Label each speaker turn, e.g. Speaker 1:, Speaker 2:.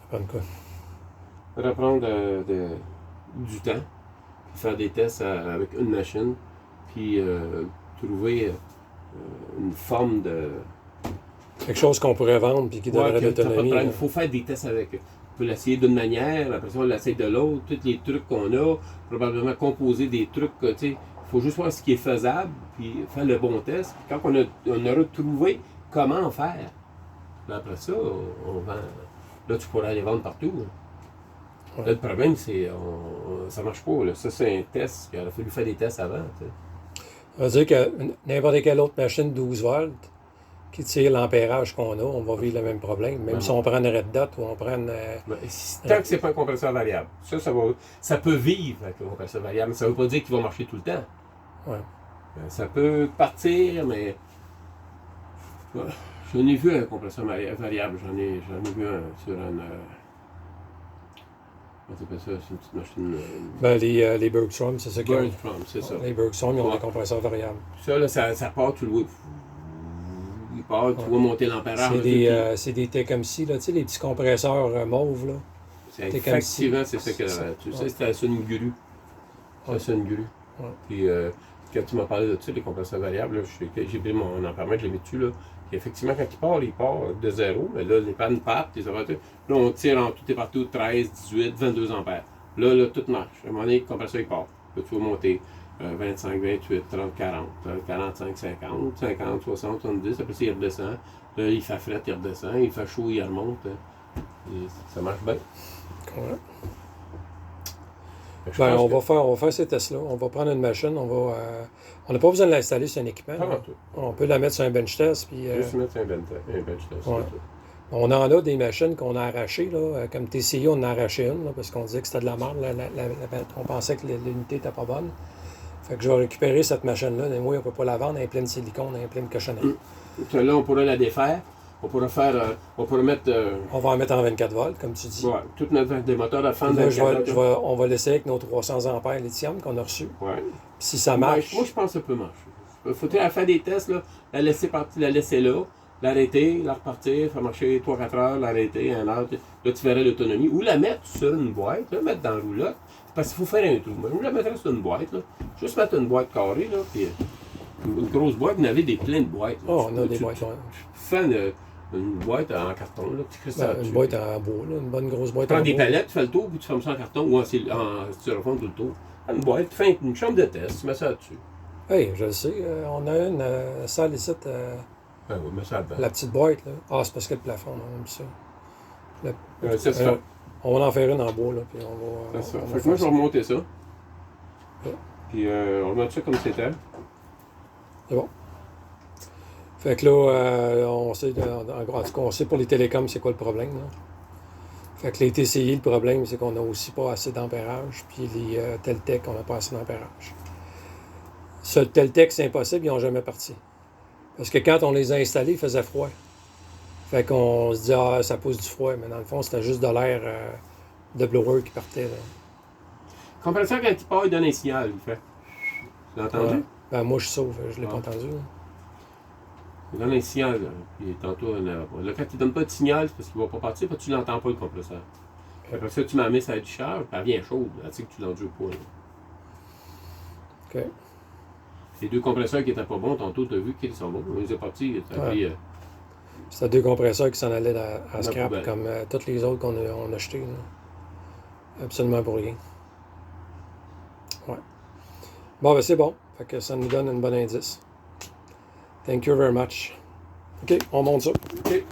Speaker 1: Prendre quoi?
Speaker 2: Ça va prendre du temps, puis faire des tests avec une machine, puis trouver une forme de...
Speaker 1: Quelque chose qu'on pourrait vendre puis qui donnerait de l'autonomie.
Speaker 2: Il faut faire des tests avec. On peut l'essayer d'une manière, après ça on l'essaye de l'autre, tous les trucs qu'on a, probablement composer des trucs, tu sais, il faut juste voir ce qui est faisable, puis faire le bon test. Puis quand on aura trouvé comment faire, là, après ça, on vend. Là, tu pourras aller vendre partout. Là. Là, le problème, c'est ça marche pas. Là. Ça, c'est un test. Il aurait fallu faire des tests avant. Tu sais.
Speaker 1: Ça veut dire que n'importe quelle autre machine 12 volts qui tire l'ampérage qu'on a, on va vivre le même problème. Même si on prend une Red Dot ou on prend une...
Speaker 2: Tant que c'est pas un compresseur variable. Ça peut vivre avec un compresseur variable, mais ça veut pas dire qu'il va marcher tout le temps.
Speaker 1: Ouais.
Speaker 2: Ça peut partir, mais... J'en ai vu un compresseur variable. J'en ai vu un sur un... Comment t'appelles ça? C'est une petite machine...
Speaker 1: Ben, les Bergstrom, c'est ça qu'ils ont.
Speaker 2: Bergstrom, c'est ça.
Speaker 1: Les Bergstrom, ils ont des compresseurs variables.
Speaker 2: Ça, là, ça part, tu le vois. Il part, tu vois monter l'ampérage.
Speaker 1: C'est des TKMC, là, tu sais, les petits compresseurs mauves, là.
Speaker 2: C'est effectivement, c'est ça que... Tu sais, c'était la Sun Guru. C'est la Sun Guru.
Speaker 1: Ouais.
Speaker 2: Puis, quand tu m'as parlé de ça, les compresseurs variables, là, j'ai pris mon ampèremètre, je l'ai mis dessus, là. Puis effectivement, quand il part de zéro, mais là, les pannes partent, là, on tire en tout et partout 13, 18, 22 ampères. Là, tout marche. À un moment donné, le compresseur, il part. Là, tu vas monter 25, 28, 30, 40, 45, 50, 50, 60, 70. Après ça, il redescend. Là, il fait fret, il redescend. Il fait chaud, il remonte. Et ça marche bien.
Speaker 1: Ouais. Ben, on va faire ces tests-là. On va prendre une machine, on n'a pas besoin de l'installer sur un équipement. On peut la mettre sur un bench test. Puis,
Speaker 2: juste mettre sur un bench test.
Speaker 1: Ouais. On en a des machines qu'on a arrachées, là, comme TCI, on en a arraché une, là, parce qu'on disait que c'était de la merde. On pensait que l'unité n'était pas bonne. Fait que je vais récupérer cette machine-là. Mais moi, on ne peut pas la vendre, elle est pleine de silicone, elle est pleine de cochonneries.
Speaker 2: Là, on pourrait la défaire. On pourrait mettre...
Speaker 1: On va en mettre en 24 volts, comme tu dis.
Speaker 2: Ouais, tout des moteurs à fente
Speaker 1: de 24 volts. On va l'essayer avec nos 300 ampères lithium qu'on a reçus.
Speaker 2: Ouais.
Speaker 1: Si ça marche...
Speaker 2: Moi, je pense que ça peut marcher. Il faudrait faire des tests, là, la laisser là, l'arrêter, la repartir, faire marcher 3-4 heures, l'arrêter, 1 heure. Là, tu verrais l'autonomie. Ou la mettre sur une boîte, la mettre dans la roulotte. Parce qu'il faut faire un trou. Moi, je la mettrais sur une boîte. Là. Juste mettre une boîte carrée, là, puis une grosse boîte. Vous en avez plein de boîtes. Là.
Speaker 1: Oh, on a des boîtes, ouais.
Speaker 2: Fais une boîte en carton, là,
Speaker 1: une boîte en bois, là, une bonne grosse boîte
Speaker 2: en bois.
Speaker 1: bois.
Speaker 2: Tu prends des palettes, tu fais le tour, puis tu fermes ça en carton ou en styrofoam tout le tour. Une boîte, tu fais une chambre de test, tu mets ça dessus.
Speaker 1: Oui, je le sais. On a une salle ici.
Speaker 2: Oui, mets ça dedans.
Speaker 1: La petite boîte, là. Ah, c'est parce que le plafond, on aime ça.
Speaker 2: C'est ça.
Speaker 1: On va en faire une en bois, là, puis on va...
Speaker 2: C'est ça. Fait que moi, je vais remonter ça. Ouais. Puis on remonte ça comme c'était.
Speaker 1: C'est bon. Fait que là, on sait, en tout cas, on sait pour les télécoms c'est quoi le problème. Là. Fait que les TCI, le problème, c'est qu'on n'a aussi pas assez d'ampérage, puis les Teltec, on n'a pas assez d'ampérage. Ce Teltec, c'est impossible, ils n'ont jamais parti. Parce que quand on les a installés, il faisait froid. Fait qu'on se dit, ah, ça pousse du froid, mais dans le fond, c'était juste de l'air de blower qui partait. Là.
Speaker 2: Compresseur, quand il part, il donne un signal, il fait. Tu l'as entendu?
Speaker 1: Ouais. Ben, moi, je sauve, je ne l'ai pas entendu. Là.
Speaker 2: Il donne un signal, là. Puis tantôt, là, quand il ne donne pas de signal, c'est parce qu'il ne va pas partir, parce que tu ne l'entends pas, le compresseur. Après ça, tu m'as mis ça du charge, puis elle vient chaude, elle sait que tu l'endures pas. Là.
Speaker 1: OK.
Speaker 2: Les deux compresseurs qui n'étaient pas bons, tantôt, tu as vu qu'ils sont bons. On les a partis,
Speaker 1: c'était deux compresseurs qui s'en allaient à scrap, comme tous les autres qu'on a achetés. Là. Absolument pour rien. Ouais. Bon, ben c'est bon. Fait que ça nous donne un bon indice. Thank you very much. OK, on monte ça.
Speaker 2: OK.